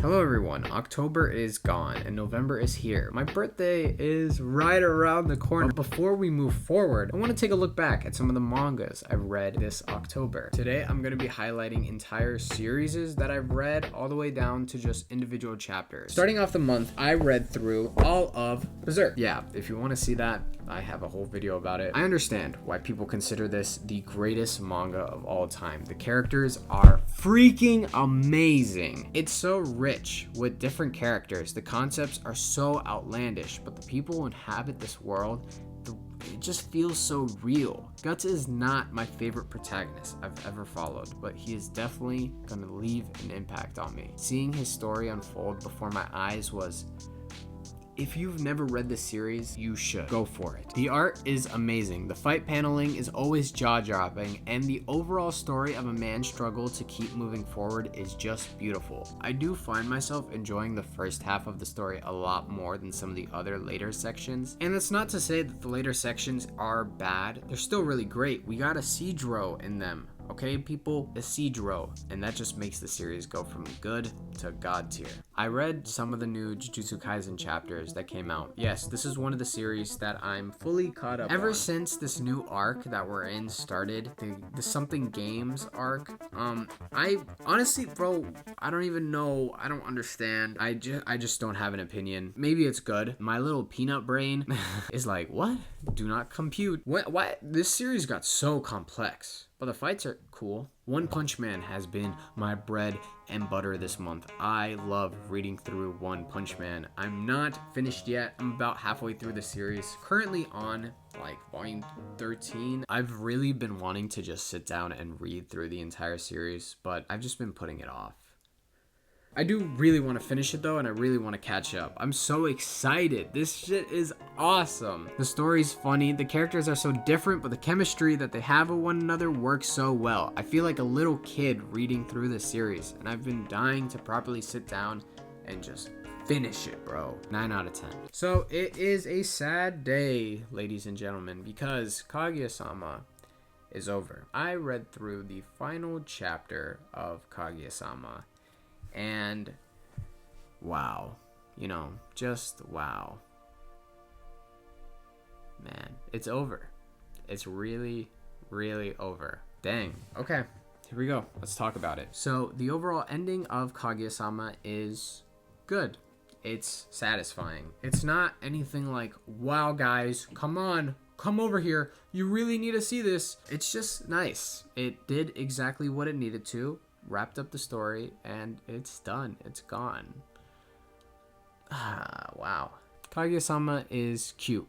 Hello everyone, October is gone and November is here. My birthday is right around the corner. But before we move forward, I want to take a look back at some of the mangas I've read this October. Today I'm going to be highlighting entire series that I've read all the way down to just individual chapters. Starting off the month, I read through all of Berserk. Yeah, if you want to see that, I have a whole video about it. I understand why people consider this the greatest manga of all time. The characters are freaking amazing. It's so rich with different characters. The concepts are so outlandish, but the people who inhabit this world, it just feels so real. Guts is not my favorite protagonist I've ever followed, but he is definitely gonna leave an impact on me. Seeing his story unfold before my eyes was... If you've never read this series, you should go for it. The art is amazing. The fight paneling is always jaw-dropping, and the overall story of a man's struggle to keep moving forward is just beautiful. I do find myself enjoying the first half of the story a lot more than some of the other later sections. And that's not to say that the later sections are bad. They're still really great. We got a Sidro in them. Okay, people, a Sidro, and that just makes the series go from good to god tier. I read some of the new Jujutsu Kaisen chapters that came out. Yes, this is one of the series that I'm fully caught up Ever since this new arc that we're in started, the Something Games arc, I honestly, bro, I don't even know. I don't understand. I just don't have an opinion. Maybe it's good. My little peanut brain is like, what? Do not compute. What? This series got so complex. But the fights are cool. One Punch Man has been my bread and butter this month. I love reading through One Punch Man. I'm not finished yet. I'm about halfway through the series. Currently on like volume 13. I've really been wanting to just sit down and read through the entire series, but I've just been putting it off. I do really want to finish it though, and I really want to catch up. I'm so excited. This shit is awesome. The story's funny. The characters are so different, but the chemistry that they have with one another works so well. I feel like a little kid reading through this series, and I've been dying to properly sit down and just finish it, bro. 9 out of 10. So it is a sad day, ladies and gentlemen, because Kaguyasama is over. I read through the final chapter of Kaguyasama. And wow, just wow. Man, it's over. It's really, really over. Dang. Okay, here we go. Let's talk about it. So the overall ending of Kagisama is good. It's satisfying. It's not anything like, wow, guys, come on, come over here. You really need to see this. It's just nice. It did exactly what it needed to. Wrapped up the story, and it's done. It's gone. Wow. Kaguya-sama is cute.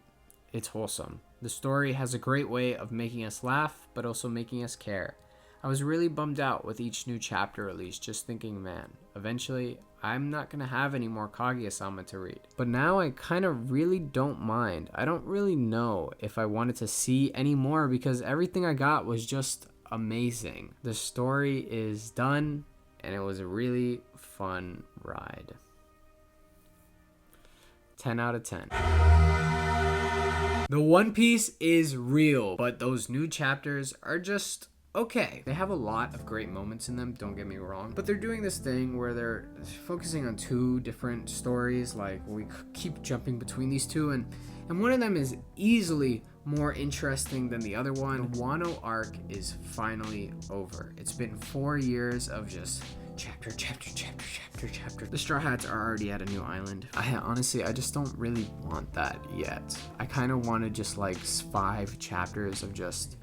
It's wholesome. The story has a great way of making us laugh, but also making us care. I was really bummed out with each new chapter release, just thinking, man, eventually I'm not gonna have any more Kaguya-sama to read. But now I kind of really don't mind. I don't really know if I wanted to see any more because everything I got was just amazing. The story is done, and it was a really fun ride. 10 out of 10. The One Piece is real, but those new chapters are just okay. They have a lot of great moments in them, don't get me wrong, but they're doing this thing where they're focusing on two different stories. Like, we keep jumping between these two, and one of them is easily more interesting than the other one. The Wano arc is finally over. It's been 4 years of just chapter. The Straw Hats are already at a new island. I just don't really want that yet. I kind of wanted just like 5 chapters of just,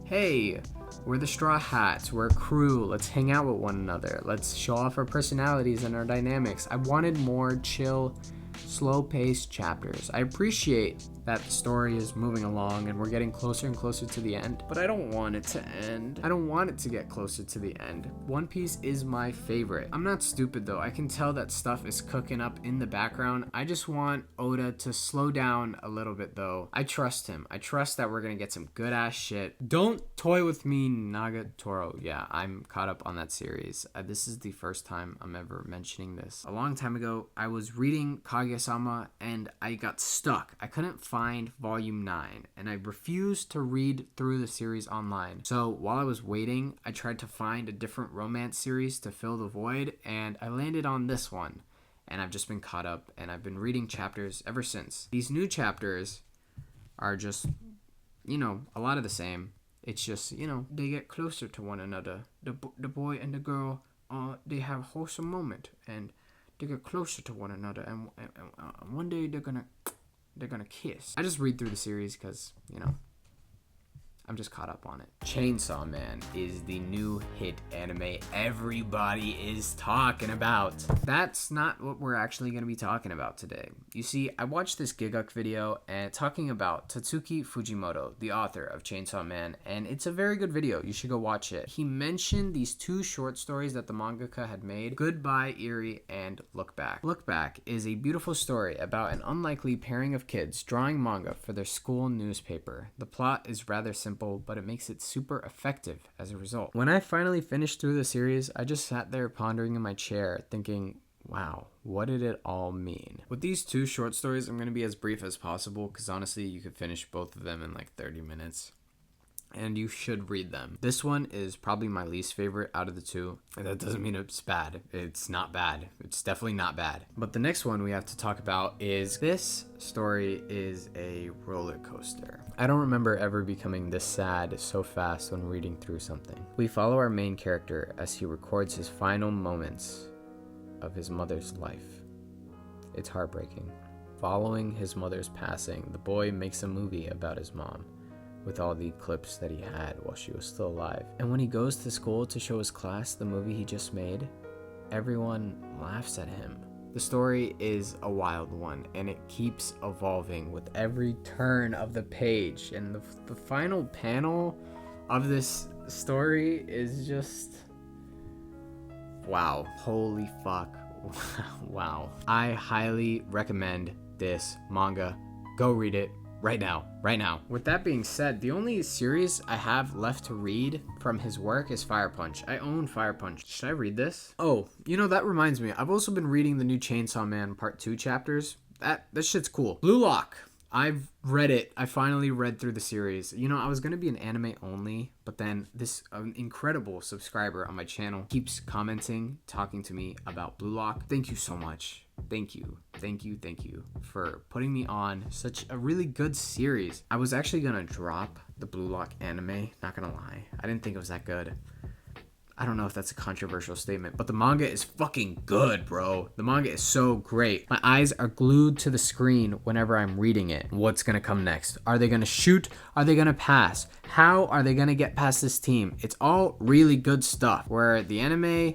hey, we're the Straw Hats, we're a crew, let's hang out with one another, let's show off our personalities and our dynamics. I wanted more chill, slow-paced chapters. I appreciate that the story is moving along and we're getting closer and closer to the end, but I don't want it to end. I don't want it to get closer to the end. One Piece is my favorite. I'm not stupid though. I can tell that stuff is cooking up in the background. I just want Oda to slow down a little bit though. I trust him. I trust that we're gonna get some good ass shit. Don't toy with me, Nagato. Yeah, I'm caught up on that series. This is the first time I'm ever mentioning this. A long time ago, I was reading Kaguya Kagisama, and I got stuck. I couldn't find volume 9, and I refused to read through the series online. So while I was waiting, I tried to find a different romance series to fill the void, and I landed on this one. And I've just been caught up, and I've been reading chapters ever since. These new chapters are just, a lot of the same. It's just, they get closer to one another. The boy and the girl, they have a wholesome moment, and they get closer to one another, and one day they're gonna kiss. I just read through the series because, I'm just caught up on it. Chainsaw Man is the new hit anime everybody is talking about. That's not what we're actually going to be talking about today. You see, I watched this Giguk video and talking about Tatsuki Fujimoto, the author of Chainsaw Man, and it's a very good video. You should go watch it. He mentioned these 2 short stories that the mangaka had made, Goodbye Eerie and Look Back. Look Back is a beautiful story about an unlikely pairing of kids drawing manga for their school newspaper. The plot is rather simple, but it makes it super effective as a result. When I finally finished through the series, I just sat there pondering in my chair thinking, wow, what did it all mean? With these 2 short stories, I'm going to be as brief as possible because honestly, you could finish both of them in like 30 minutes. And you should read them. This one is probably my least favorite out of the 2. And that doesn't mean it's bad. It's not bad. It's definitely not bad. But the next one we have to talk about is this story is a roller coaster. I don't remember ever becoming this sad so fast when reading through something. We follow our main character as he records his final moments of his mother's life. It's heartbreaking. Following his mother's passing, the boy makes a movie about his mom, with all the clips that he had while she was still alive. And when he goes to school to show his class the movie he just made, everyone laughs at him. The story is a wild one, and it keeps evolving with every turn of the page. And the final panel of this story is just, wow. Holy fuck. Wow. I highly recommend this manga. Go read it. Right now. With that being said, the only series I have left to read from his work is Fire Punch. I own Fire Punch. Should I read this? Oh, that reminds me. I've also been reading the new Chainsaw Man Part 2 chapters. That shit's cool. Blue Lock. I've read it. I finally read through the series. I was going to be an anime only, but then this incredible subscriber on my channel keeps commenting, talking to me about Blue Lock. Thank you so much. Thank you for putting me on such a really good series. I was actually going to drop the Blue Lock anime, not going to lie. I didn't think it was that good. I don't know if that's a controversial statement, but the manga is fucking good, bro. The manga is so great. My eyes are glued to the screen whenever I'm reading it. What's gonna come next? Are they gonna shoot? Are they gonna pass? How are they gonna get past this team? It's all really good stuff, where the anime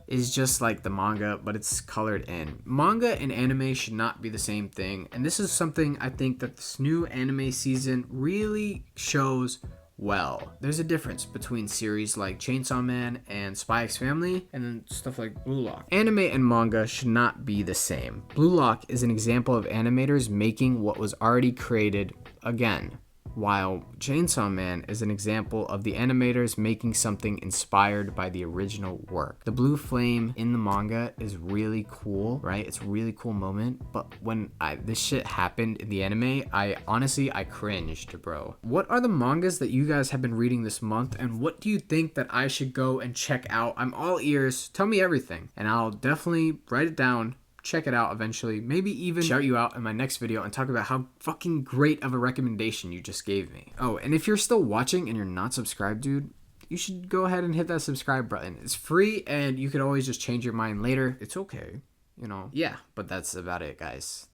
is just like the manga, but it's colored in. Manga and anime should not be the same thing, and this is something I think that this new anime season really shows well. There's a difference between series like Chainsaw Man and Spy X Family and then stuff like Blue Lock. Anime and manga should not be the same. Blue Lock is an example of animators making what was already created again, while Chainsaw Man is an example of the animators making something inspired by the original work. The blue flame in the manga is really cool, right? It's a really cool moment, but when this shit happened in the anime, I cringed, bro. What are the mangas that you guys have been reading this month, and what do you think that I should go and check out? I'm all ears. Tell me everything, and I'll definitely write it down, check it out eventually, maybe even shout you out in my next video and talk about how fucking great of a recommendation you just gave me. Oh, and if you're still watching and you're not subscribed, dude, you should go ahead and hit that subscribe button. It's free, and you could always just change your mind later. It's okay, Yeah, but that's about it, guys.